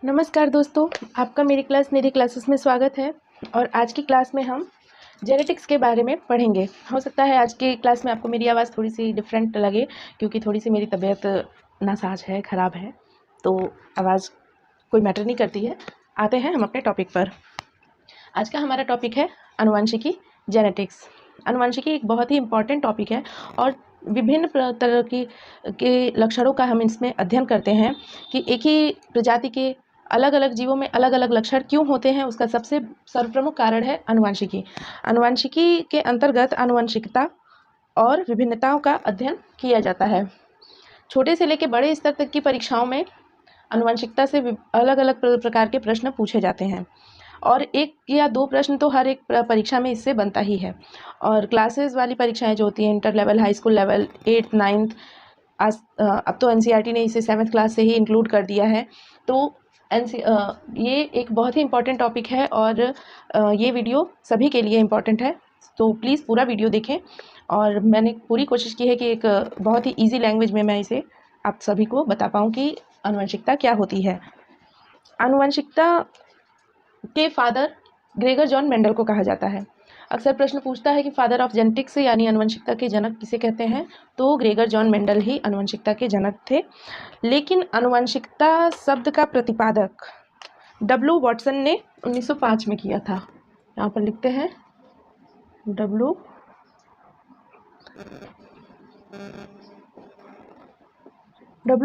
नमस्कार दोस्तों, आपका मेरी क्लासेस में स्वागत है। और आज की क्लास में हम जेनेटिक्स के बारे में पढ़ेंगे। हो सकता है आज की क्लास में आपको मेरी आवाज़ थोड़ी सी डिफरेंट लगे, क्योंकि थोड़ी सी मेरी तबीयत नासाज है, ख़राब है, तो आवाज़ कोई मैटर नहीं करती है। आते हैं हम अपने टॉपिक पर। आज का हमारा टॉपिक है आनुवंशिकी, जेनेटिक्स। आनुवंशिकी एक बहुत ही इम्पॉर्टेंट टॉपिक है और विभिन्न तरह के लक्षणों का हम इसमें अध्ययन करते हैं कि एक ही प्रजाति के अलग अलग जीवों में अलग अलग लक्षण क्यों होते हैं। उसका सबसे सर्वप्रमुख कारण है आनुवंशिकी। आनुवंशिकी के अंतर्गत आनुवंशिकता और विभिन्नताओं का अध्ययन किया जाता है। छोटे से लेकर बड़े स्तर तक की परीक्षाओं में आनुवंशिकता से अलग अलग प्रकार के प्रश्न पूछे जाते हैं और एक या दो प्रश्न तो हर एक परीक्षा में इससे बनता ही है। और क्लासेस वाली परीक्षाएं जो होती हैं, inter level, high school level, 8th 9th, आज अब तो एनसीईआरटी ने इसे 7th क्लास से ही इंक्लूड कर दिया है। तो ये एक बहुत ही इम्पॉर्टेंट टॉपिक है और ये वीडियो सभी के लिए इम्पॉर्टेंट है, तो प्लीज़ पूरा वीडियो देखें। और मैंने पूरी कोशिश की है कि एक बहुत ही ईजी लैंग्वेज में मैं इसे आप सभी को बता पाऊँ कि आनुवंशिकता क्या होती है। आनुवंशिकता के फादर ग्रेगर जॉन मेंडल को कहा जाता है। अक्सर प्रश्न पूछता है कि फादर ऑफ जेनेटिक्स यानी आनुवंशिकता के जनक किसे कहते हैं, तो ग्रेगर जॉन मेंडल ही आनुवंशिकता के जनक थे। लेकिन आनुवंशिकता शब्द का प्रतिपादक डब्ल्यू वॉटसन ने 1905 में किया था। यहाँ पर लिखते हैं डब्ल्यू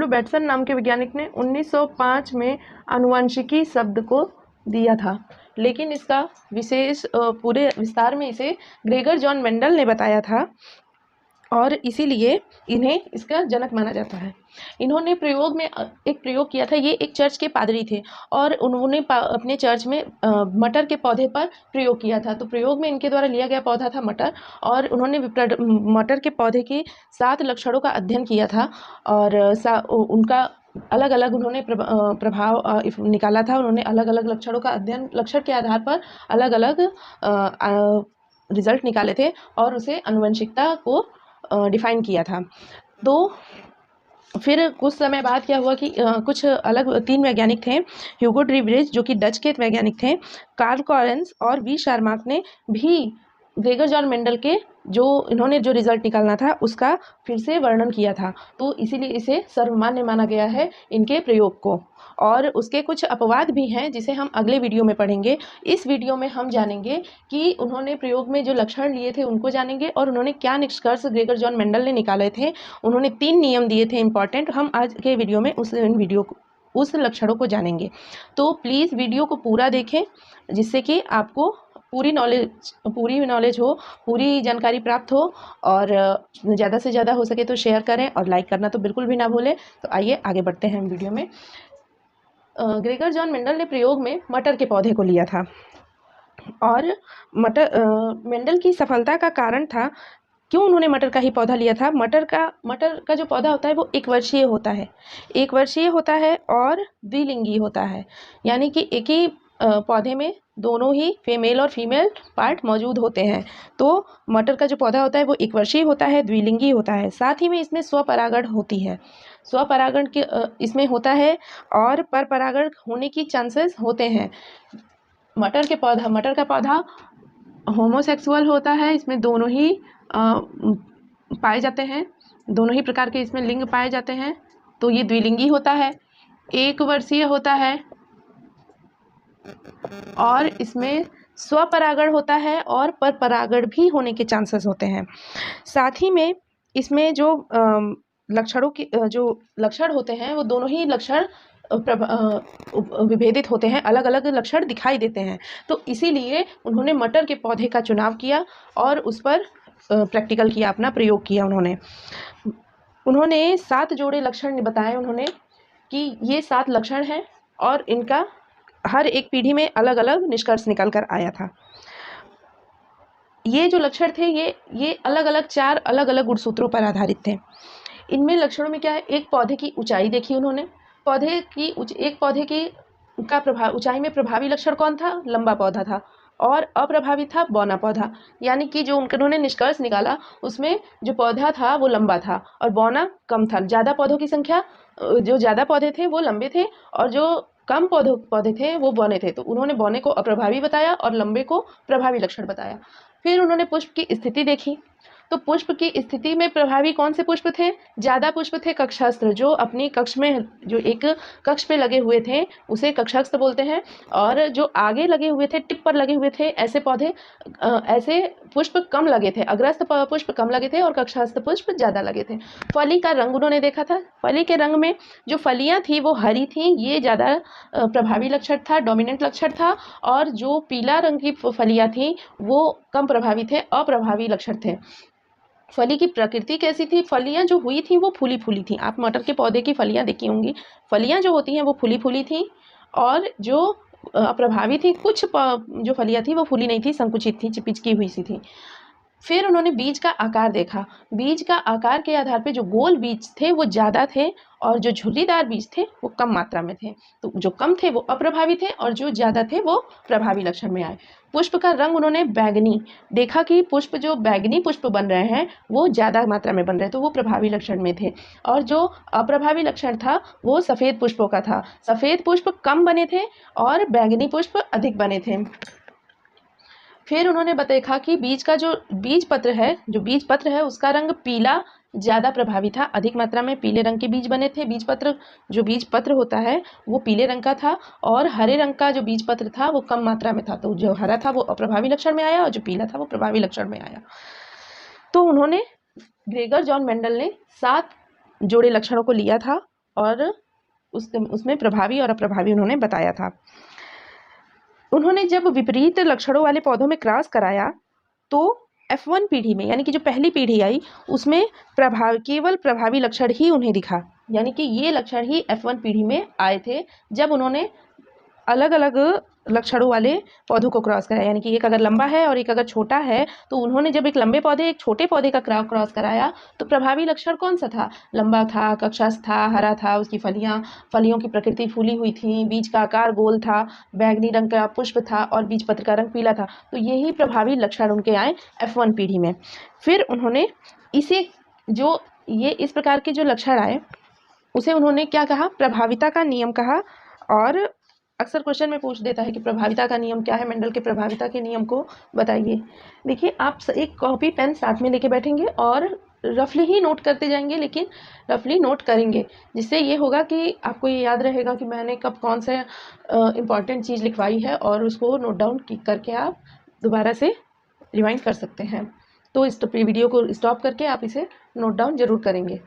बैटसन नाम के वैज्ञानिक ने 1905 में आनुवंशिकी शब्द को दिया था। लेकिन इसका विशेष पूरे विस्तार में इसे ग्रेगर जॉन मेंडल ने बताया था और इसीलिए इन्हें इसका जनक माना जाता है। इन्होंने प्रयोग में एक प्रयोग किया था। ये एक चर्च के पादरी थे और उन्होंने अपने चर्च में मटर के पौधे पर प्रयोग किया था। तो प्रयोग में इनके द्वारा लिया गया पौधा था मटर, और उन्होंने मटर के पौधे के 7 लक्षणों का अध्ययन किया था और उनका अलग अलग उन्होंने प्रभाव निकाला था। उन्होंने अलग अलग लक्षणों का अध्ययन, लक्षण के आधार पर अलग अलग रिजल्ट निकाले थे और उसे आनुवंशिकता को डिफाइन किया था। तो फिर कुछ समय बाद क्या हुआ कि कुछ अलग 3 वैज्ञानिक थे, ह्यूगो ड्रीब्रिज जो कि डच के वैज्ञानिक थे, कार्ल कॉरेंस और वी शारमार्क ने भी ग्रेगर जॉन मेंडल के इन्होंने जो रिजल्ट निकालना था उसका फिर से वर्णन किया था। तो इसीलिए इसे सर्वमान्य माना गया है इनके प्रयोग को। और उसके कुछ अपवाद भी हैं जिसे हम अगले वीडियो में पढ़ेंगे। इस वीडियो में हम जानेंगे कि उन्होंने प्रयोग में जो लक्षण लिए थे उनको जानेंगे और उन्होंने क्या निष्कर्ष ग्रेगर जॉन मेंडल ने निकाले थे। उन्होंने 3 नियम दिए थे इम्पॉर्टेंट। हम आज के वीडियो में उस लक्षणों को जानेंगे। तो प्लीज़ वीडियो को पूरा देखें जिससे कि आपको पूरी नॉलेज हो, पूरी जानकारी प्राप्त हो। और ज़्यादा से ज़्यादा हो सके तो शेयर करें और लाइक करना तो बिल्कुल भी ना भूलें। तो आइए आगे बढ़ते हैं वीडियो में। ग्रेगर जॉन मेंडल ने प्रयोग में मटर के पौधे को लिया था और मेंडल की सफलता का कारण था क्यों उन्होंने मटर का ही पौधा लिया था। मटर का जो पौधा होता है वो 1 वर्षीय होता है, 1 वर्षीय होता है और द्विलिंगी होता है, यानी कि एक ही पौधे में दोनों ही मेल और फीमेल पार्ट मौजूद होते हैं। तो मटर का जो पौधा होता है वो 1 वर्षीय होता है, द्विलिंगी होता है। साथ ही में इसमें स्वपरागण होती है, स्वपरागण के इसमें होता है और परपरागण होने की चांसेस होते हैं। मटर का पौधा होमोसेक्सुअल होता है, इसमें दोनों ही पाए जाते हैं, दोनों ही प्रकार के इसमें लिंग पाए जाते हैं। तो ये द्विलिंगी होता है, 1 वर्षीय होता है और इसमें स्वपरागण होता है और परपरागण भी होने के चांसेस होते हैं। साथ ही में इसमें जो लक्षणों के जो लक्षण होते हैं वो दोनों ही लक्षण विभेदित होते हैं, अलग अलग लक्षण दिखाई देते हैं। तो इसीलिए उन्होंने मटर के पौधे का चुनाव किया और उस पर प्रैक्टिकल किया, अपना प्रयोग किया। उन्होंने 7 जोड़े लक्षण बताए उन्होंने कि ये 7 लक्षण हैं और इनका हर एक पीढ़ी में अलग अलग निष्कर्ष निकल कर आया था। ये जो लक्षण थे ये अलग अलग 4 अलग अलग गुणसूत्रों पर आधारित थे। इनमें लक्षणों में क्या है, एक पौधे की ऊंचाई देखी उन्होंने। एक पौधे की ऊंचाई में प्रभावी लक्षण कौन था, लंबा पौधा था, और अप्रभावी था बौना पौधा। यानी कि जो उन्होंने निष्कर्ष निकाला उसमें जो पौधा था वो लंबा था और बौना कम था। ज़्यादा पौधों की संख्या, जो ज़्यादा पौधे थे वो लंबे थे और जो कम पौधे थे वो बौने थे, तो उन्होंने बौने को अप्रभावी बताया और लंबे को प्रभावी लक्षण बताया। फिर उन्होंने पुष्प की स्थिति देखी, तो पुष्प की स्थिति में प्रभावी कौन से पुष्प थे? ज़्यादा पुष्प थे कक्षस्थ, जो अपनी कक्ष में जो एक कक्ष पे लगे हुए थे उसे कक्षस्थ बोलते हैं, और जो आगे लगे हुए थे, टिप पर लगे हुए थे, ऐसे पौधे ऐसे पुष्प कम लगे थे। अग्रस्थ पुष्प कम लगे थे और कक्षस्थ पुष्प ज़्यादा लगे थे। फली का रंग उन्होंने देखा था, फली के रंग में जो फलियाँ थी वो हरी थी, ये ज़्यादा प्रभावी लक्षण था, डोमिनेंट लक्षण था, और जो पीला रंग की फलियाँ थी वो कम प्रभावी थे, अप्रभावी लक्षण थे। फली की प्रकृति कैसी थी? फलियां जो हुई थी वो फूली फूली थी। आप मटर के पौधे की फलियां देखी होंगी, फलियां जो होती हैं वो फूली फूली थी, और जो अप्रभावी थी, कुछ जो फलियां थी वो फूली नहीं थी, संकुचित थी, चिपचिकी हुई सी थी। फिर उन्होंने बीज का आकार देखा, बीज का आकार के आधार पे जो गोल बीज थे वो ज़्यादा थे, और जो झुर्रीदार बीज थे वो कम मात्रा में थे। तो जो कम थे वो अप्रभावी थे, और जो ज़्यादा थे वो प्रभावी लक्षण में आए। पुष्प का रंग उन्होंने बैगनी देखा कि पुष्प जो बैगनी पुष्प बन रहे हैं वो ज़्यादा मात्रा में बन रहे, तो वो प्रभावी लक्षण में थे। और जो अप्रभावी लक्षण था वो सफ़ेद पुष्पों का था, सफ़ेद पुष्प कम बने थे और बैगनी पुष्प अधिक बने थे। फिर उन्होंने देखा कि बीज का जो बीज पत्र है उसका रंग पीला ज़्यादा प्रभावी था, अधिक मात्रा में पीले रंग के बीज बने थे। जो बीज पत्र होता है वो पीले रंग का था, और हरे रंग का जो बीज पत्र था वो कम मात्रा में था, तो जो हरा था वो अप्रभावी लक्षण में आया और जो पीला था वो प्रभावी लक्षण में आया। तो उन्होंने ग्रेगर जॉन मेंडल ने 7 जोड़े लक्षणों को लिया था और उसमें प्रभावी और अप्रभावी उन्होंने बताया था। उन्होंने जब विपरीत लक्षणों वाले पौधों में क्रॉस कराया तो F1 पीढ़ी में, यानी कि जो पहली पीढ़ी आई उसमें केवल प्रभावी लक्षण ही उन्हें दिखा, यानी कि ये लक्षण ही F1 पीढ़ी में आए थे जब उन्होंने अलग अलग लक्षणों वाले पौधों को क्रॉस कराया। यानी कि एक अगर लंबा है और एक अगर छोटा है, तो उन्होंने जब एक लंबे पौधे एक छोटे पौधे का क्रॉस कराया तो प्रभावी लक्षण कौन सा था? लंबा था, कक्षस्थ था, हरा था, उसकी फलियों की प्रकृति फूली हुई थी, बीज का आकार गोल था, बैगनी रंग का पुष्प था और बीज पत्र का रंग पीला था। तो यही प्रभावी लक्षण उनके आए F1 पीढ़ी में। फिर उन्होंने इस प्रकार के जो लक्षण आए उसे उन्होंने क्या कहा? प्रभाविता का नियम कहा। और अक्सर क्वेश्चन में पूछ देता है कि प्रभाविता का नियम क्या है, मेंडल के प्रभाविता के नियम को बताइए। देखिए, आप एक कॉपी पेन साथ में लेके बैठेंगे और रफली ही नोट करते जाएंगे, लेकिन रफली नोट करेंगे, जिससे ये होगा कि आपको ये याद रहेगा कि मैंने कब कौन से इम्पॉर्टेंट चीज़ लिखवाई है, और उसको नोट डाउन करके आप दोबारा से रिवाइंड कर सकते हैं। तो इस वीडियो को स्टॉप करके आप इसे नोट डाउन जरूर करेंगे।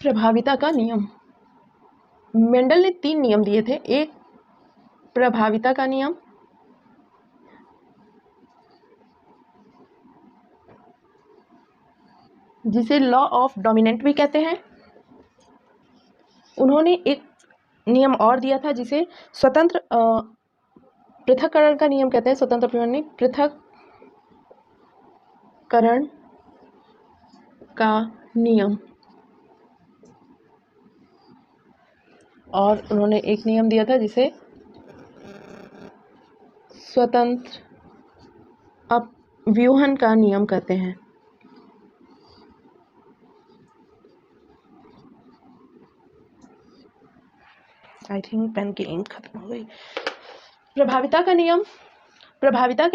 प्रभाविता का नियम, मेंडल ने 3 नियम दिए थे। एक प्रभाविता का नियम, जिसे लॉ ऑफ डोमिनेंट भी कहते हैं। उन्होंने एक नियम और दिया था जिसे स्वतंत्र पृथक्करण का नियम कहते हैं। स्वतंत्र पृथक्करण का नियम। और उन्होंने एक नियम दिया था जिसे स्वतंत्र अपव्यूहन का नियम कहते हैं। आई थिंक पेन की इंक खत्म हो गई। प्रभाविता के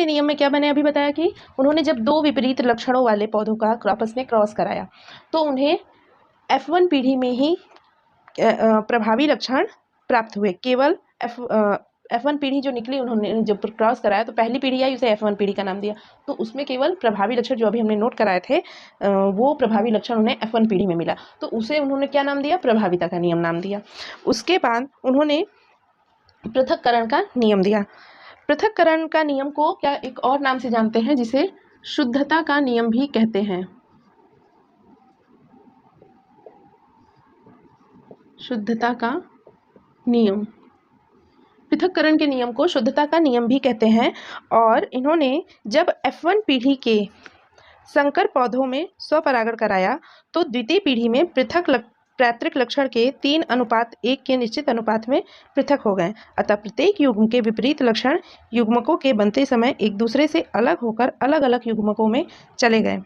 नियम में क्या मैंने अभी बताया कि उन्होंने जब 2 विपरीत लक्षणों वाले पौधों का आपस में क्रॉस कराया तो उन्हें F1 पीढ़ी में ही प्रभावी लक्षण प्राप्त हुए। केवल F1 पीढ़ी जो निकली, उन्होंने जब क्रॉस कराया तो पहली पीढ़ी आई, उसे F1 पीढ़ी का नाम दिया। तो उसमें केवल प्रभावी लक्षण जो अभी हमने नोट कराए थे वो प्रभावी लक्षण उन्हें F1 पीढ़ी में मिला, तो उसे उन्होंने क्या नाम दिया? प्रभाविता का नियम नाम दिया। उसके बाद उन्होंने पृथक्करण का नियम दिया। पृथक्करण का नियम को क्या एक और नाम से जानते हैं, जिसे शुद्धता का नियम भी कहते हैं। शुद्धता का नियम, पृथक्करण के नियम को शुद्धता का नियम भी कहते हैं। और इन्होंने जब F1 पीढ़ी के संकर पौधों में स्वपरागण कराया तो द्वितीय पीढ़ी में पृथक पैतृक लक्षण के 3:1 के निश्चित अनुपात में पृथक हो गए। अतः प्रत्येक युग्म के विपरीत लक्षण युग्मकों के बनते समय एक दूसरे से अलग होकर अलग अलग युग्मकों में चले गए।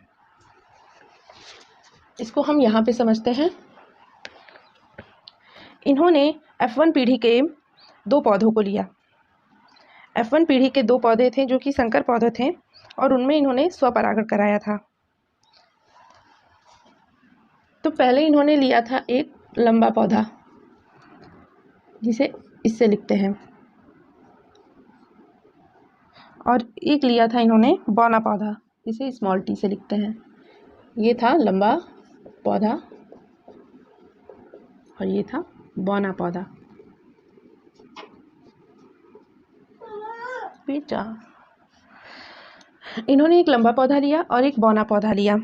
इसको हम यहाँ पे समझते हैं। इन्होंने F1 पीढ़ी के 2 पौधों को लिया। F1 पीढ़ी के 2 पौधे थे जो कि संकर पौधे थे और उनमें इन्होंने स्वपरागण कराया था। तो पहले इन्होंने लिया था एक लंबा पौधा, जिसे इससे लिखते हैं, और एक लिया था इन्होंने बौना पौधा, जिसे स्मॉल टी से लिखते हैं। ये था लंबा पौधा और ये था बौना पौधा। बेटा, इन्होंने एक लंबा पौधा लिया और एक बौना पौधा लिया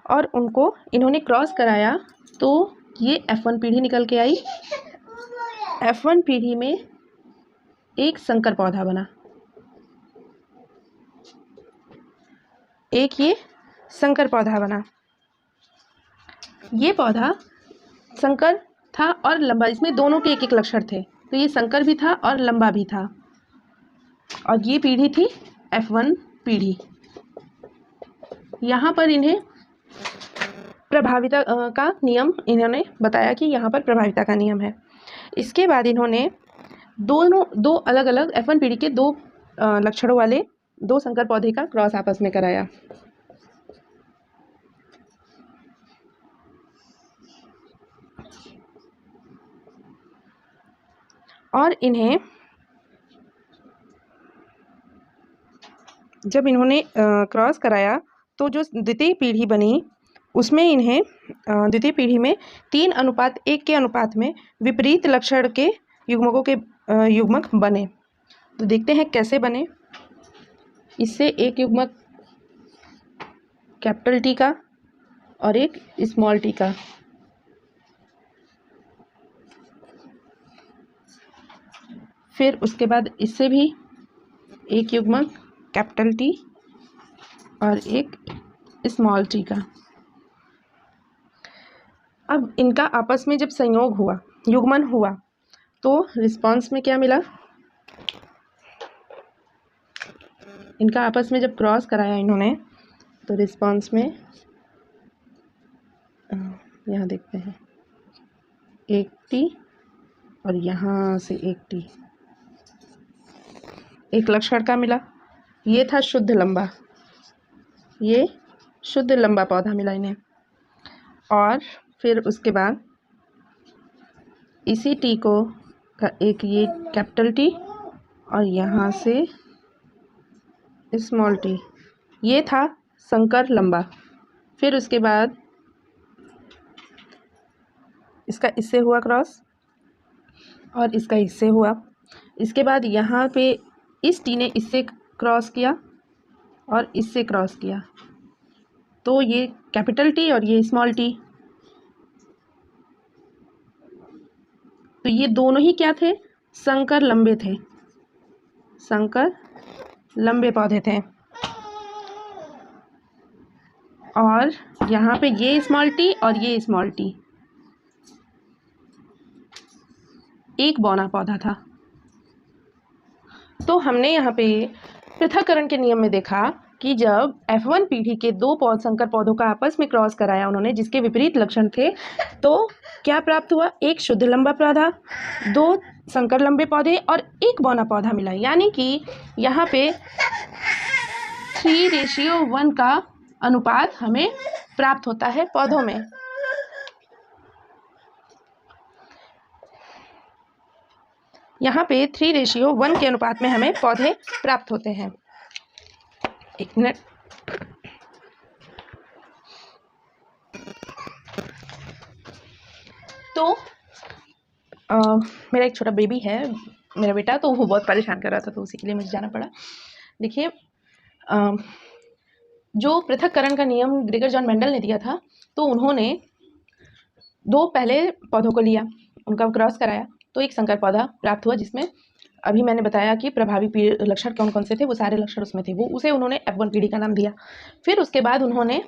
और उनको इन्होंने क्रॉस कराया, तो ये F1 पीढ़ी निकल के आई। F1 पीढ़ी में एक संकर पौधा बना, एक ये संकर पौधा बना। ये पौधा संकर था और लंबा, इसमें दोनों के एक एक लक्षण थे, तो ये संकर भी था और लंबा भी था। और ये पीढ़ी थी F1 पीढ़ी। यहाँ पर इन्हें प्रभाविता का नियम इन्होंने बताया कि यहाँ पर प्रभाविता का नियम है। इसके बाद इन्होंने दो अलग अलग F1 पीढ़ी के 2 लक्षणों वाले 2 संकर पौधे का क्रॉस आपस में कराया। और इन्हें जब इन्होंने क्रॉस कराया तो जो द्वितीय पीढ़ी बनी उसमें इन्हें द्वितीय पीढ़ी में 3:1 के अनुपात में विपरीत लक्षण के युग्मकों के युग्मक बने। तो देखते हैं कैसे बने। इससे एक युग्मक कैपिटल टी का और एक स्मॉल टी का। फिर उसके बाद इससे भी एक युग्मक कैपिटल टी और एक स्मॉल टी का। अब इनका आपस में जब संयोग हुआ, युग्मन हुआ, तो रिस्पांस में क्या मिला? इनका आपस में जब क्रॉस कराया इन्होंने, तो रिस्पांस में यहाँ देखते हैं एक टी और यहाँ से एक टी, एक लक्षण का मिला। ये था शुद्ध लंबा, ये शुद्ध लंबा पौधा मिला इन्हें। और फिर उसके बाद इसी टी को का एक ये कैपिटल टी और यहाँ से स्मॉल टी, ये था संकर लंबा। फिर उसके बाद इसका इससे हुआ क्रॉस और इसका इससे हुआ। इसके बाद यहाँ पे इस टी ने इससे क्रॉस किया और इससे क्रॉस किया, तो ये कैपिटल टी और ये स्मॉल टी। तो ये दोनों ही क्या थे? संकर लंबे थे, संकर लंबे पौधे थे। और यहाँ पे ये स्मॉल टी और ये स्मॉल टी, एक बौना पौधा था। तो हमने यहाँ पे पृथक्करण के नियम में देखा कि जब F1 पीढ़ी के 2 संकर पौधों का आपस में क्रॉस कराया उन्होंने, जिसके विपरीत लक्षण थे, तो क्या प्राप्त हुआ? एक शुद्ध लंबा पौधा, 2 संकर लंबे पौधे और एक बौना पौधा मिला। यानी कि यहाँ पे 3:1 का अनुपात हमें प्राप्त होता है पौधों में। यहाँ पे 3:1 के अनुपात में हमें पौधे प्राप्त होते हैं। एक मिनट। तो मेरा एक छोटा बेबी है, मेरा बेटा, तो वो बहुत परेशान कर रहा था, तो उसी के लिए मुझे जाना पड़ा। देखिए, जो पृथक्करण का नियम ग्रेगर जॉन मेंडल ने दिया था, तो उन्होंने 2 पहले पौधों को लिया, उनका क्रॉस कराया, तो एक संकर पौधा प्राप्त हुआ, जिसमें अभी मैंने बताया कि प्रभावी लक्षण कौन कौन से थे, वो सारे लक्षण उसमें थे। वो उसे उन्होंने F1 पीढ़ी का नाम दिया। फिर उसके बाद उन्होंने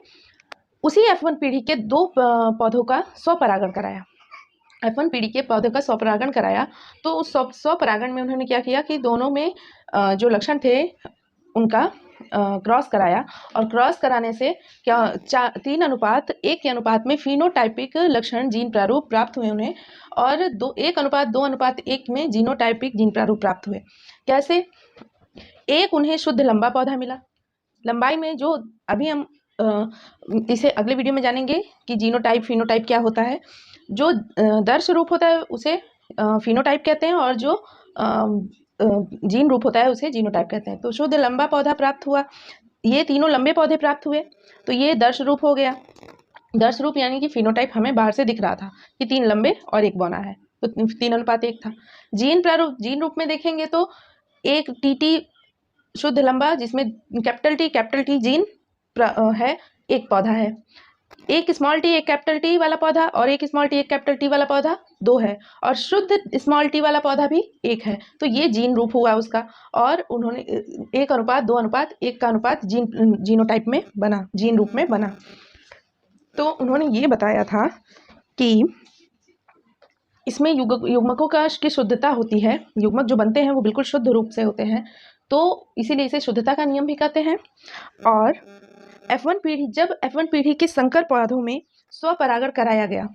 उसी F1 पीढ़ी के दो पौधों का स्वपरागण कराया। F1 पीढ़ी के पौधे का स्वपरागण कराया, तो उस स्वपरागण में उन्होंने क्या किया कि दोनों में जो लक्षण थे उनका क्रॉस कराया, और क्रॉस कराने से क्या 3:1 के अनुपात में फिनोटाइपिक लक्षण जीन प्रारूप प्राप्त हुए उन्हें, और 1:2:1 में जीनोटाइपिक जीन प्रारूप प्राप्त हुए। कैसे? एक उन्हें शुद्ध लंबा पौधा मिला, लंबाई में जो अभी हम इसे अगले वीडियो में जानेंगे कि जीनोटाइप फिनोटाइप क्या होता है। जो दर्श रूप होता है उसे फिनोटाइप कहते हैं, और जो जीन रूप होता है उसे जीनोटाइप कहते हैं। तो शुद्ध लंबा पौधा प्राप्त हुआ, ये तीनों लंबे पौधे प्राप्त हुए, तो ये दर्श रूप हो गया। दर्श रूप यानी कि फिनोटाइप हमें बाहर से दिख रहा था कि 3 लंबे और 1 बौना है, तो 3:1 था। जीन प्रारूप, जीन रूप में देखेंगे तो एक टीटी शुद्ध लंबा जिसमें कैपिटल टी जीन है, एक पौधा है। एक स्मॉल टी एक कैपिटल टी वाला पौधा और एक स्मॉल टी एक कैपिटल टी वाला पौधा 2 है, और शुद्ध स्मॉल टी वाला पौधा भी 1 है। तो ये जीन रूप हुआ उसका, और उन्होंने 1:2:1 का अनुपात जीनोटाइप में बना, जीन रूप में बना। तो उन्होंने ये बताया था कि इसमें युग्मकों की शुद्धता होती है, युग्मक जो बनते हैं वो बिल्कुल शुद्ध रूप से होते हैं, तो इसीलिए इसे शुद्धता का नियम भी कहते हैं। और F1 पीढ़ी, जब F1 पीढ़ी के संकर पौधों में स्वपरागण कराया गया,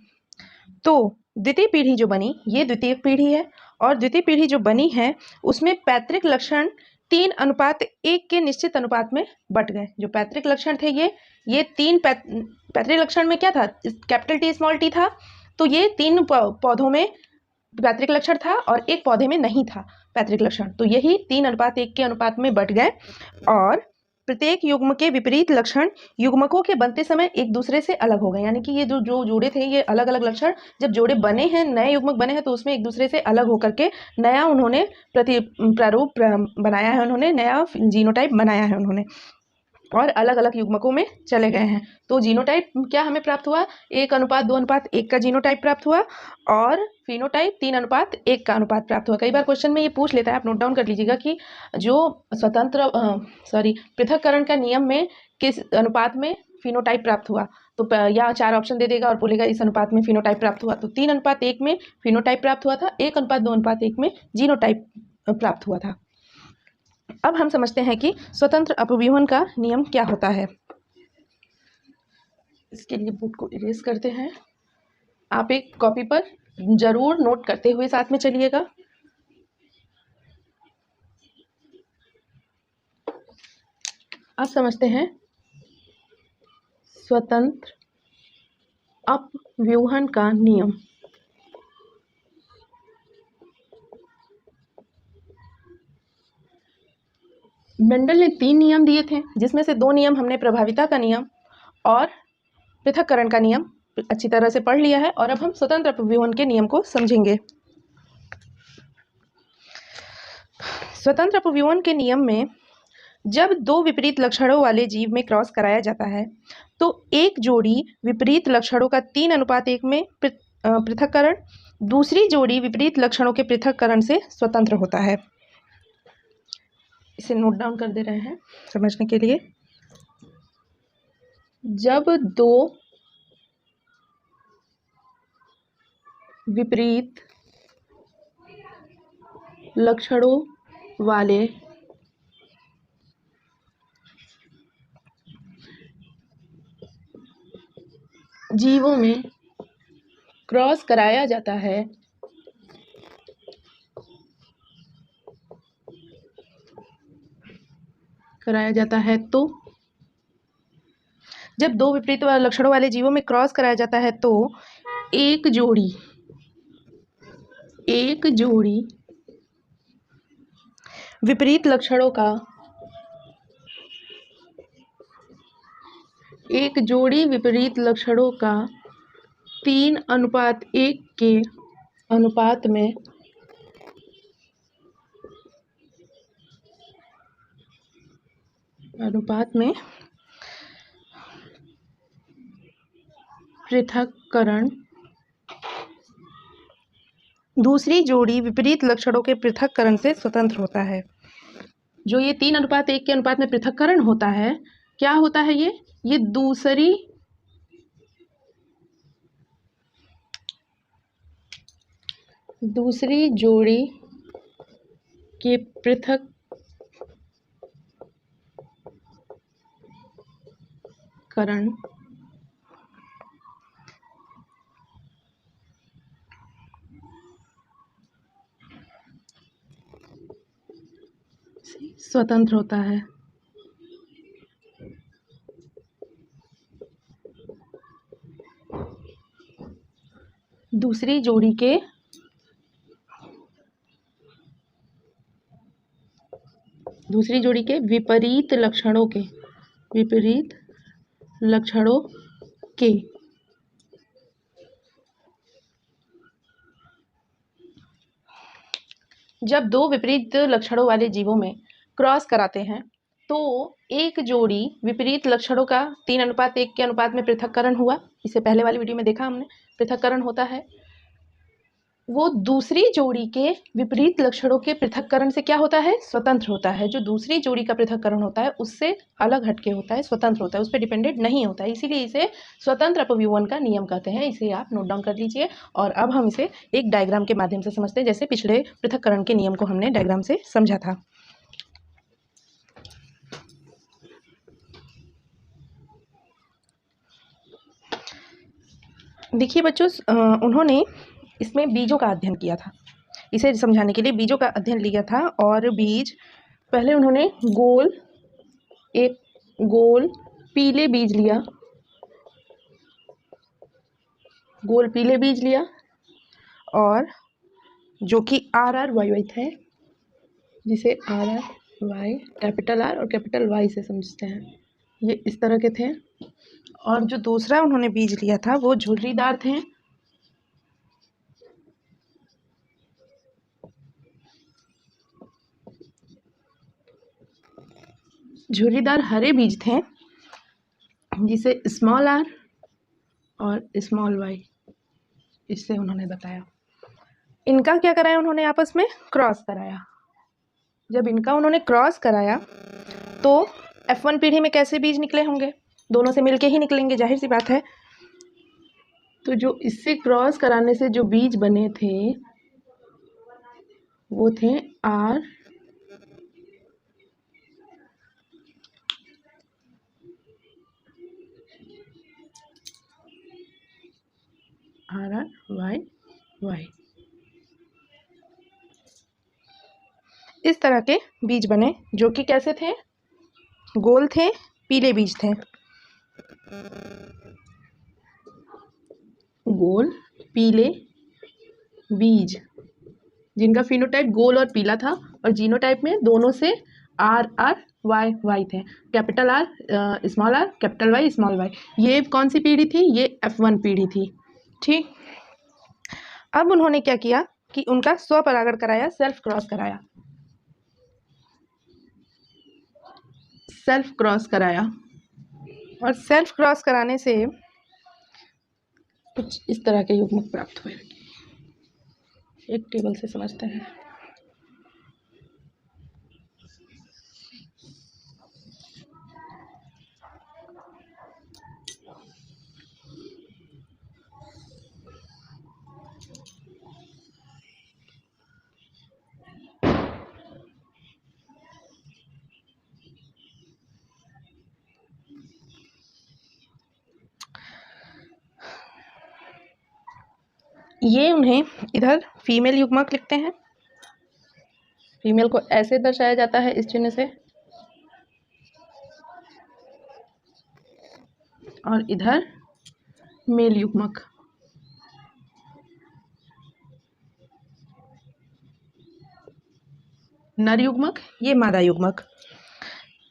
तो द्वितीय पीढ़ी जो बनी, ये द्वितीय पीढ़ी है, और द्वितीय पीढ़ी जो बनी है उसमें पैतृक लक्षण 3:1 के निश्चित अनुपात में बट गए। जो पैतृक लक्षण थे ये 3 पैतृक लक्षण में क्या था, कैपिटल टी स्मॉल टी था, तो ये 3 पौधों में पैतृक लक्षण था और एक पौधे में नहीं था पैतृक लक्षण, तो यही 3:1 के अनुपात में बट गए। और प्रत्येक युग्म के विपरीत लक्षण युग्मकों के बनते समय एक दूसरे से अलग हो गए, यानी कि ये जो जोड़े थे ये अलग अलग लक्षण जब जोड़े बने हैं, नए युग्मक बने हैं, तो उसमें एक दूसरे से अलग होकर के नया उन्होंने प्रारूप बनाया है, उन्होंने नया जीनोटाइप बनाया है उन्होंने, और अलग अलग युग्मकों में चले गए हैं। तो जीनोटाइप क्या हमें प्राप्त हुआ, 1:2:1 का जीनोटाइप प्राप्त हुआ, और फिनोटाइप 3:1 का अनुपात प्राप्त हुआ। कई बार क्वेश्चन में ये पूछ लेता है, आप नोट डाउन कर लीजिएगा कि जो पृथक्करण का नियम में किस अनुपात में फिनोटाइप प्राप्त हुआ, तो या 4 ऑप्शन दे देगा और बोलेगा इस अनुपात में फिनोटाइप प्राप्त हुआ। तो 3:1 में फिनोटाइप प्राप्त हुआ था, 1:2:1 में जीनोटाइप प्राप्त हुआ था। अब हम समझते हैं कि स्वतंत्र अपव्यूहन का नियम क्या होता है। इसके लिए बुक को इरेज करते हैं। आप एक कॉपी पर जरूर नोट करते हुए साथ में चलिएगा। अब समझते हैं स्वतंत्र अपव्यूहन का नियम। मेंडल ने 3 नियम दिए थे, जिसमें से 2 नियम हमने प्रभाविता का नियम और पृथक्करण का नियम अच्छी तरह से पढ़ लिया है, और अब हम स्वतंत्र अपव्यूहन के नियम को समझेंगे। स्वतंत्र अपव्यूहन के नियम में जब 2 विपरीत लक्षणों वाले जीव में क्रॉस कराया जाता है, तो एक जोड़ी विपरीत लक्षणों का 3:1 में पृथक्करण दूसरी जोड़ी विपरीत लक्षणों के पृथक्करण से स्वतंत्र होता है। इसे नोट डाउन कर दे रहे हैं समझने के लिए। जब 2 विपरीत लक्षणों वाले जीवों में क्रॉस कराया जाता है, तो जब 2 विपरीत लक्षणों वाले जीवों में क्रॉस कराया जाता है, तो एक जोड़ी विपरीत लक्षणों का 3:1 के अनुपात में पृथक्करण दूसरी जोड़ी विपरीत लक्षणों के पृथक्करण से स्वतंत्र होता है। जो ये 3:1 के अनुपात में पृथक्करण होता है, क्या होता है ये दूसरी दूसरी जोड़ी के पृथक्करण स्वतंत्र होता है। दूसरी जोड़ी के विपरीत लक्षणों के जब दो विपरीत लक्षणों वाले जीवों में क्रॉस कराते हैं तो एक जोड़ी विपरीत लक्षणों का 3:1 के अनुपात में पृथक्करण हुआ। इसे पहले वाली वीडियो में देखा हमने, पृथक्करण होता है। वो दूसरी जोड़ी के विपरीत लक्षणों के पृथक्करण से क्या होता है? स्वतंत्र होता है। जो दूसरी जोड़ी का पृथक्करण होता है उससे अलग हटके होता है, स्वतंत्र होता है, उस पर डिपेंडेंट नहीं होता है। इसीलिए इसे स्वतंत्र अपव्यूहन का नियम कहते हैं। इसे आप नोट डाउन कर लीजिए। और अब हम इसे एक डायग्राम के माध्यम से समझते हैं, जैसे पिछले पृथक्करण के नियम को हमने डायग्राम से समझा था। देखिए बच्चों, उन्होंने इसमें बीजों का अध्ययन किया था। इसे समझाने के लिए बीजों का अध्ययन लिया था। और बीज पहले उन्होंने एक गोल पीले बीज लिया, और जो कि RRYY थे, जिसे RRY कैपिटल R और कैपिटल Y से समझते हैं, ये इस तरह के थे। और जो दूसरा उन्होंने बीज लिया था वो झुर्रीदार थे। झुर्रीदार हरे बीज थे, जिसे स्मॉल r और स्मॉल y इससे उन्होंने बताया। इनका क्या कराया उन्होंने? आपस में क्रॉस कराया। जब इनका उन्होंने क्रॉस कराया तो F1 पीढ़ी में कैसे बीज निकले होंगे? दोनों से मिलके ही निकलेंगे, जाहिर सी बात है। तो जो इससे क्रॉस कराने से जो बीज बने थे वो थे RRYY। इस तरह के बीज बने, जो कि कैसे थे? गोल थे, पीले बीज थे। गोल पीले बीज जिनका फिनोटाइप गोल और पीला था, और जीनोटाइप में दोनों से RRYY थे। Capital R small r, capital Y small y। ये कौन सी पीढ़ी थी? ये F1 पीढ़ी थी। ठीक, अब उन्होंने क्या किया कि उनका स्वपरागण कराया, सेल्फ क्रॉस कराया। और सेल्फ क्रॉस कराने से कुछ इस तरह के युग्मक प्राप्त हुए। एक टेबल से समझते हैं। ये उन्हें इधर फीमेल युग्मक लिखते हैं। फीमेल को ऐसे दर्शाया जाता है इस चिन्ह से, और इधर मेल युग्मक। नर युग्मक, ये मादा युग्मक।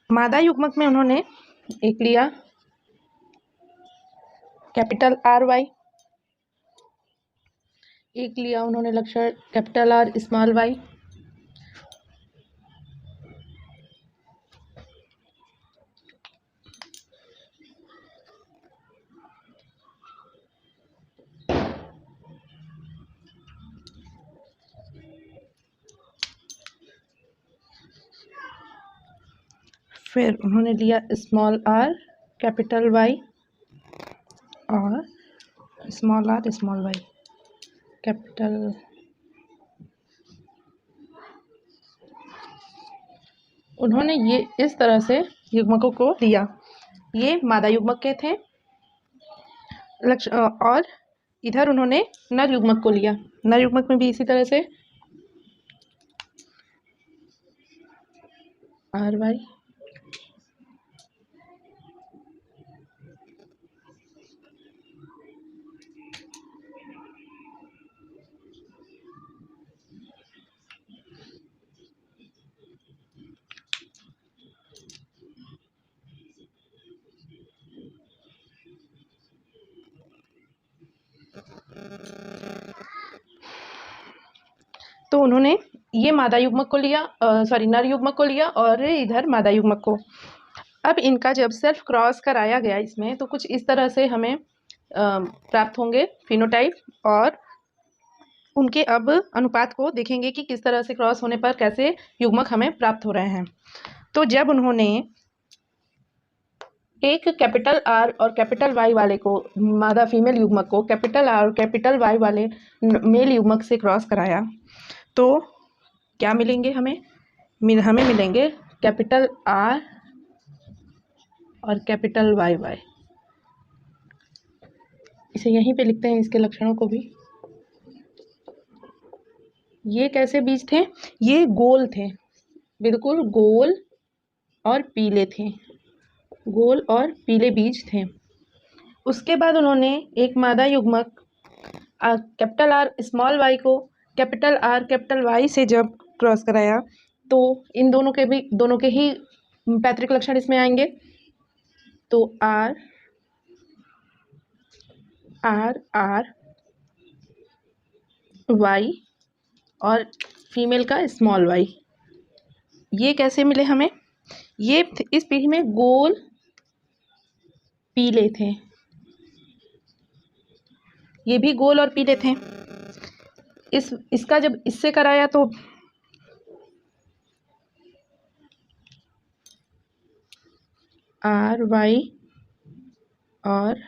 मादा युग्मक में उन्होंने एक लिया कैपिटल RY, एक लिया उन्होंने लक्षण कैपिटल R स्मॉल y। फिर उन्होंने लिया स्मॉल r कैपिटल Y और small r small y, capital उन्होंने ये इस तरह से युग्मकों को दिया। ये मादा युग्मक के थे और इधर उन्होंने नर युग्मक को लिया। नर युग्मक में भी इसी तरह से RY तो उन्होंने ये मादा युग्मक को लिया, सॉरी नर युग्मक को लिया और इधर मादा युग्मक को। अब इनका जब सेल्फ क्रॉस कराया गया इसमें तो कुछ इस तरह से हमें प्राप्त होंगे फिनोटाइप, और उनके अब अनुपात को देखेंगे कि किस तरह से क्रॉस होने पर कैसे युग्मक हमें प्राप्त हो रहे हैं। तो जब उन्होंने एक कैपिटल R और कैपिटल Y वाले को, मादा फीमेल युग्मक को कैपिटल R और कैपिटल Y वाले मेल युग्मक से क्रॉस कराया तो क्या मिलेंगे हमें मिलेंगे कैपिटल R और कैपिटल YY। इसे यहीं पे लिखते हैं, इसके लक्षणों को भी। ये कैसे बीज थे? ये गोल थे, बिल्कुल गोल और पीले थे, गोल और पीले बीज थे। उसके बाद उन्होंने एक मादा युग्मक कैपिटल R स्मॉल y को कैपिटल R कैपिटल Y से जब क्रॉस कराया तो इन दोनों के ही पैतृक लक्षण इसमें आएंगे। तो R Y और फीमेल का स्मॉल y, ये कैसे मिले हमें? ये इस पीढ़ी में गोल पीले थे, ये भी गोल और पीले थे। इसका जब इससे कराया तो RY और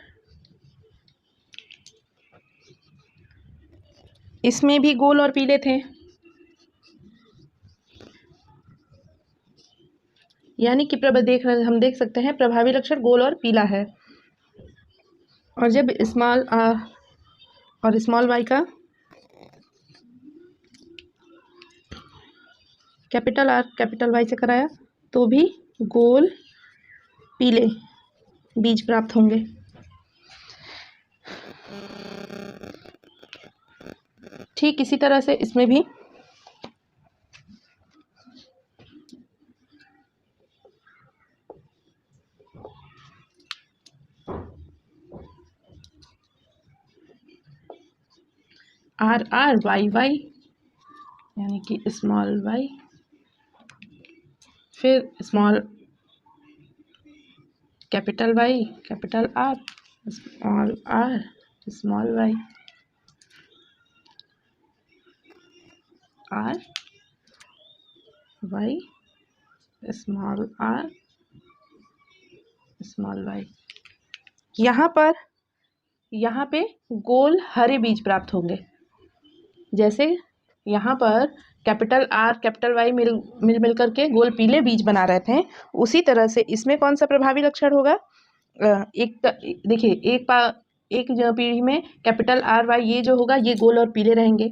इसमें भी गोल और पीले थे, यानी कि हम देख सकते हैं प्रभावी लक्षण गोल और पीला है। और जब स्मॉल R और स्मॉल y का कैपिटल R कैपिटल Y से कराया तो भी गोल पीले बीज प्राप्त होंगे। ठीक इसी तरह से इसमें भी RY यानी कि स्मॉल y, फिर small capital Y capital R small y, RY small r small y। यहाँ पे गोल हरे बीज प्राप्त होंगे। जैसे यहाँ पर कैपिटल R कैपिटल Y मिल करके गोल पीले बीज बना रहे थे, उसी तरह से इसमें कौन सा प्रभावी लक्षण होगा? देखिए एक पीढ़ी में कैपिटल RY ये जो होगा ये गोल और पीले रहेंगे,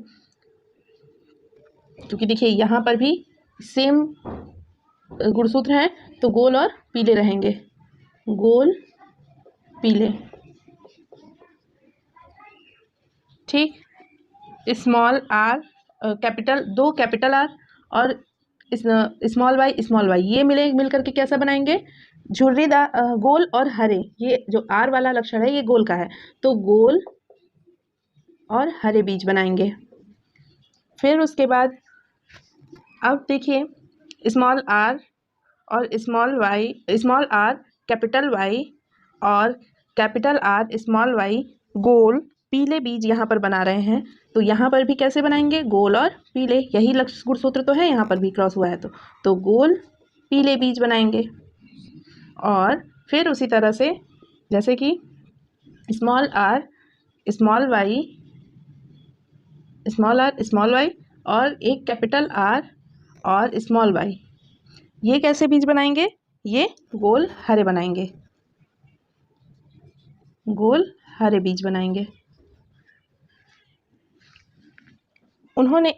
क्योंकि देखिए यहाँ पर भी सेम गुणसूत्र हैं तो गोल और पीले रहेंगे, गोल पीले। ठीक, स्मॉल R दो कैपिटल R और स्मॉल y ये मिल करके कैसा बनाएंगे? झुर्रीदार गोल और हरे। ये जो R वाला लक्षण है ये गोल का है, तो गोल और हरे बीज बनाएंगे। फिर उसके बाद अब देखिए स्मॉल R और स्मॉल R कैपिटल Y और कैपिटल R स्मॉल y गोल पीले बीज यहाँ पर बना रहे हैं, तो यहाँ पर भी कैसे बनाएंगे? गोल और पीले। यही लक्ष्य गुणसूत्र तो है, यहाँ पर भी क्रॉस हुआ है तो गोल पीले बीज बनाएंगे। और फिर उसी तरह से जैसे कि स्मॉल R स्मॉल y और एक कैपिटल R और स्मॉल y, ये कैसे बीज बनाएंगे? ये गोल हरे बनाएंगे, गोल हरे बीज बनाएंगे। उन्होंने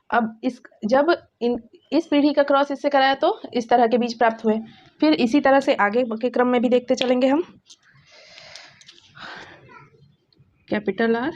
अब इस पीढ़ी का क्रॉस इससे कराया तो इस तरह के बीज प्राप्त हुए। फिर इसी तरह से आगे के क्रम में भी देखते चलेंगे हम। कैपिटल आर,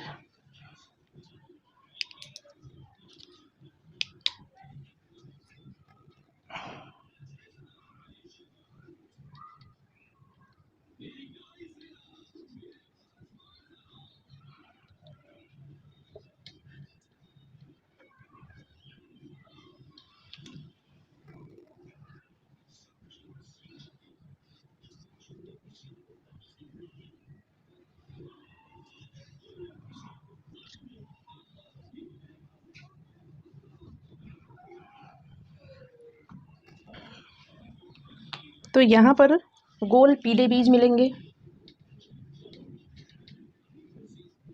तो यहाँ पर गोल पीले बीज मिलेंगे,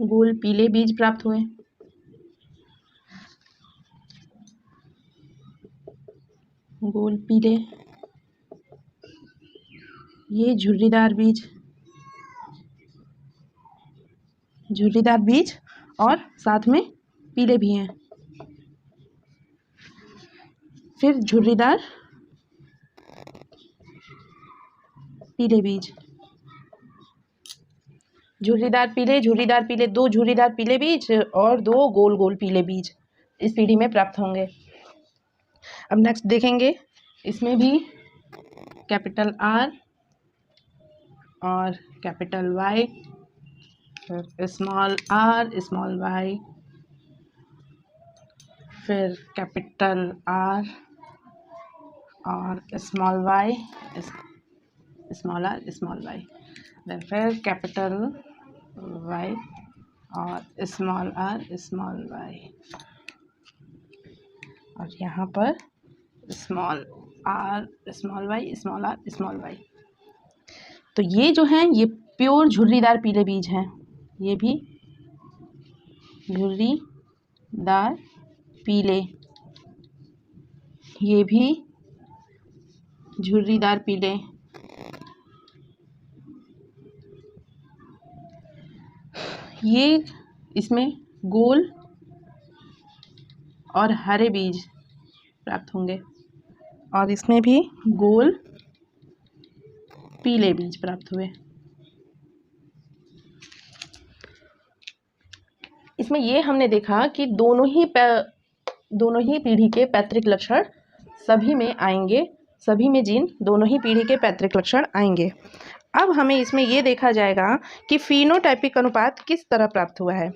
गोल पीले बीज प्राप्त हुए। गोल पीले, ये झुर्रीदार बीज, झुर्रीदार बीज और साथ में पीले भी हैं। फिर झुर्रीदार पीले बीज, झुर्रीदार पीले, दो झुर्रीदार पीले बीज और दो गोल गोल पीले बीज इस पीढ़ी में प्राप्त होंगे। अब नेक्स्ट देखेंगे, इसमें भी कैपिटल आर और कैपिटल वाई, फिर स्मॉल आर स्मॉल वाई, फिर कैपिटल आर और small Y small R small Y, then फिर कैपिटल वाई और स्मॉल आर स्मॉल वाई, और यहाँ पर small R small Y small R small Y. तो ये जो हैं ये प्योर झुर्रीदार पीले बीज हैं, ये भी झुर्रीदार पीले, ये भी झुर्रीदार पीले। ये इसमें गोल और हरे बीज प्राप्त होंगे और इसमें भी गोल पीले बीज प्राप्त हुए। इसमें ये हमने देखा कि दोनों ही पीढ़ी के पैतृक लक्षण सभी में आएंगे, सभी में जीन दोनों ही पीढ़ी के पैतृक लक्षण आएंगे। अब हमें इसमें ये देखा जाएगा कि फिनोटाइपिक अनुपात किस तरह प्राप्त हुआ है।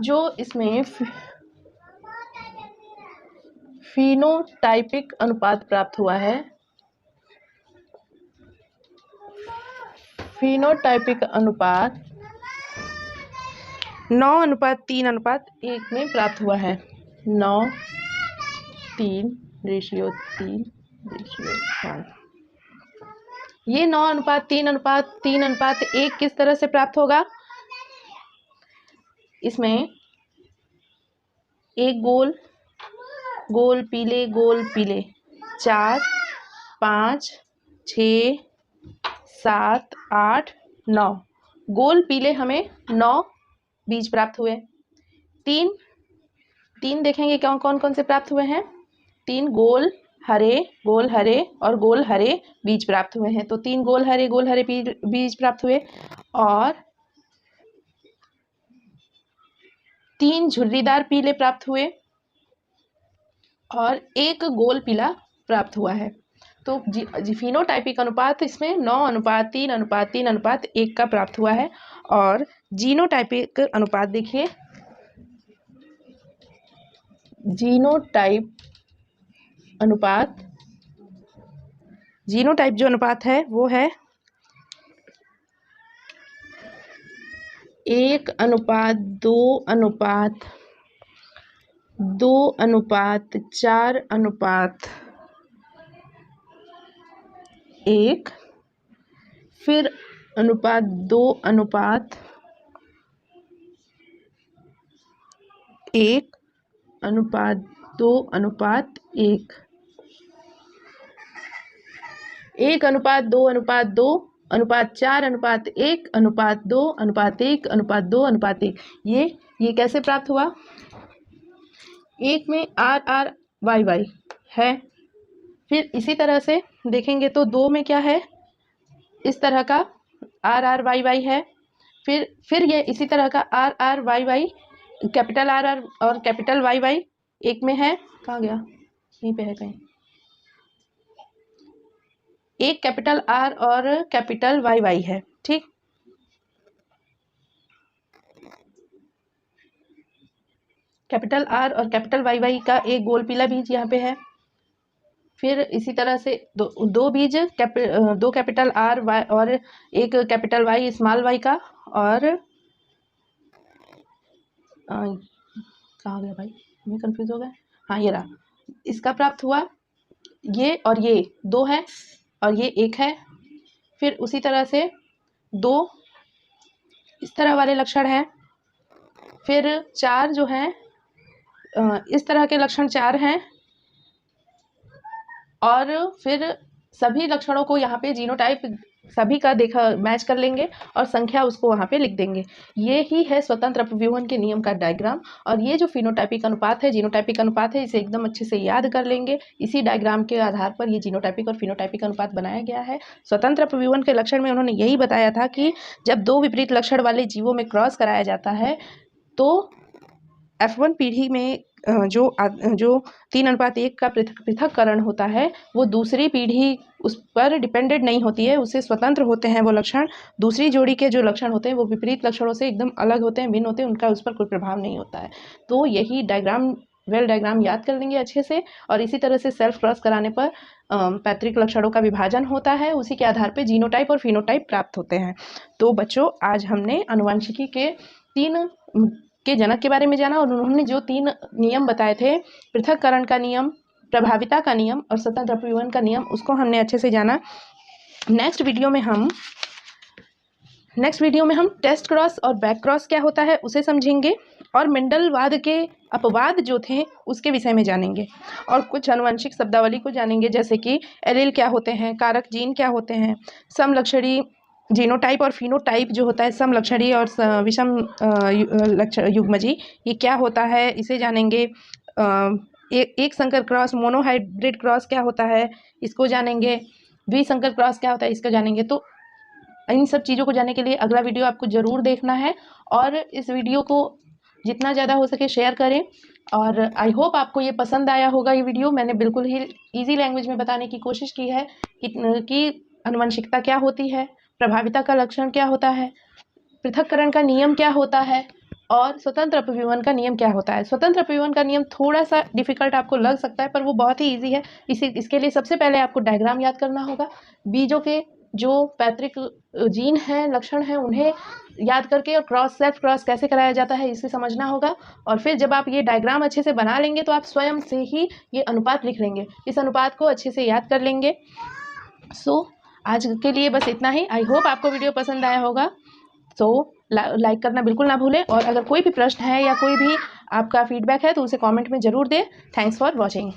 जो इसमें फिनोटाइपिक अनुपात प्राप्त हुआ है, फिनोटाइपिक अनुपात 9:3:1 में प्राप्त हुआ है। 9:3:3:1। ये 9:3:3:1 किस तरह से प्राप्त होगा? इसमें एक गोल पीले 4 5 6 7 8 9 गोल पीले हमें 9 बीज प्राप्त हुए। तीन देखेंगे कौन कौन से प्राप्त हुए हैं। 3 गोल हरे और गोल हरे बीज प्राप्त हुए हैं। तो 3 गोल हरे बीज प्राप्त हुए और 3 झुर्रीदार पीले प्राप्त हुए और 1 गोल पीला प्राप्त हुआ है। तो फिनोटाइपिक अनुपात इसमें 9:3:3:1 का प्राप्त हुआ है। और जीनोटाइपिक अनुपात देखिए, जीनोटाइप जो अनुपात है वो है 1:2:4:1, फिर अनुपात 2:1, 1:2:1, 1:2:4:1:1:2:1 ये कैसे प्राप्त हुआ? एक में RRYY है। फिर इसी तरह से देखेंगे तो 2 में क्या है, इस तरह का RRYY है। फिर ये इसी तरह का RRYY, कैपिटल RR और कैपिटल YY एक में है। कहाँ गया? यहीं पे है कहीं। एक कैपिटल R और कैपिटल YY है, ठीक। कैपिटल R और कैपिटल YY का एक गोल पीला बीज यहाँ पे है। फिर इसी तरह से दो बीज दो कैपिटल R और एक कैपिटल Y स्मॉल y का, और कहाँ गया भाई, मैं कंफ्यूज हो गया। हाँ ये रहा, इसका प्राप्त हुआ। ये और ये 2 है और ये 1 है। फिर उसी तरह से 2 इस तरह वाले लक्षण हैं। फिर 4 जो हैं इस तरह के लक्षण 4 हैं। और फिर सभी लक्षणों को यहाँ पे जीनोटाइप सभी का देखा मैच कर लेंगे और संख्या उसको वहाँ पे लिख देंगे। ये ही है स्वतंत्र अपव्यूहन के नियम का डायग्राम। और ये जो फिनोटाइपिक अनुपात है, जीनोटाइपिक अनुपात है, इसे एकदम अच्छे से याद कर लेंगे। इसी डायग्राम के आधार पर ये जीनोटाइपिक और फिनोटाइपिक अनुपात बनाया गया है। स्वतंत्र अपव्यूहन के लक्षण में उन्होंने यही बताया था कि जब 2 विपरीत लक्षण वाले जीवों में क्रॉस कराया जाता है तो F1 पीढ़ी में जो 3:1 का पृथक्करण होता है वो दूसरी पीढ़ी उस पर डिपेंडेंट नहीं होती है, उससे स्वतंत्र होते हैं वो लक्षण। दूसरी जोड़ी के जो लक्षण होते हैं वो विपरीत लक्षणों से एकदम अलग होते हैं, भिन्न होते हैं, उनका उस पर कोई प्रभाव नहीं होता है। तो यही डायग्राम याद कर लेंगे अच्छे से। और इसी तरह से सेल्फ क्रॉस कराने पर पैतृक लक्षणों का विभाजन होता है, उसी के आधार पर जीनोटाइप और फिनोटाइप प्राप्त होते हैं। तो बच्चों, आज हमने आनुवंशिकी के 3 के जनक के बारे में जाना और उन्होंने जो 3 नियम बताए थे, पृथक्करण का नियम, प्रभाविता का नियम और स्वतंत्र अपव्यूहन का नियम, उसको हमने अच्छे से जाना। नेक्स्ट वीडियो में हम टेस्ट क्रॉस और बैक क्रॉस क्या होता है उसे समझेंगे और मेंडलवाद के अपवाद जो थे उसके विषय में जानेंगे और कुछ आनुवंशिक शब्दावली को जानेंगे, जैसे कि एलील क्या होते हैं, कारक जीन क्या होते हैं, समलक्षणी जीनोटाइप और फिनोटाइप जो होता है, समलक्षणी और विषम युग्मजी, ये क्या होता है इसे जानेंगे। एक संकर क्रॉस, मोनोहाइब्रिड क्रॉस क्या होता है इसको जानेंगे। द्विसंकर क्रॉस क्या होता है इसको जानेंगे। तो इन सब चीज़ों को जानने के लिए अगला वीडियो आपको ज़रूर देखना है और इस वीडियो को जितना ज़्यादा हो सके शेयर करें। और आई होप आपको ये पसंद आया होगा। ये वीडियो मैंने बिल्कुल ही ईजी लैंग्वेज में बताने की कोशिश की है कि आनुवंशिकता क्या होती है, प्रभाविता का लक्षण क्या होता है, पृथक्करण का नियम क्या होता है और स्वतंत्र अपव्यूहन का नियम क्या होता है। स्वतंत्र अपव्यूहन का नियम थोड़ा सा डिफिकल्ट आपको लग सकता है पर वो बहुत ही इजी है। इसके लिए सबसे पहले आपको डायग्राम याद करना होगा। बीजों के जो पैतृक जीन हैं, लक्षण हैं, उन्हें याद करके और सेल्फ क्रॉस कैसे कराया जाता है इसे समझना होगा। और फिर जब आप ये डायग्राम अच्छे से बना लेंगे तो आप स्वयं से ही ये अनुपात लिख लेंगे, इस अनुपात को अच्छे से याद कर लेंगे। आज के लिए बस इतना ही। आई होप आपको वीडियो पसंद आया होगा। लाइक करना बिल्कुल ना भूलें और अगर कोई भी प्रश्न है या कोई भी आपका फीडबैक है तो उसे कमेंट में ज़रूर दें। Thanks for watching.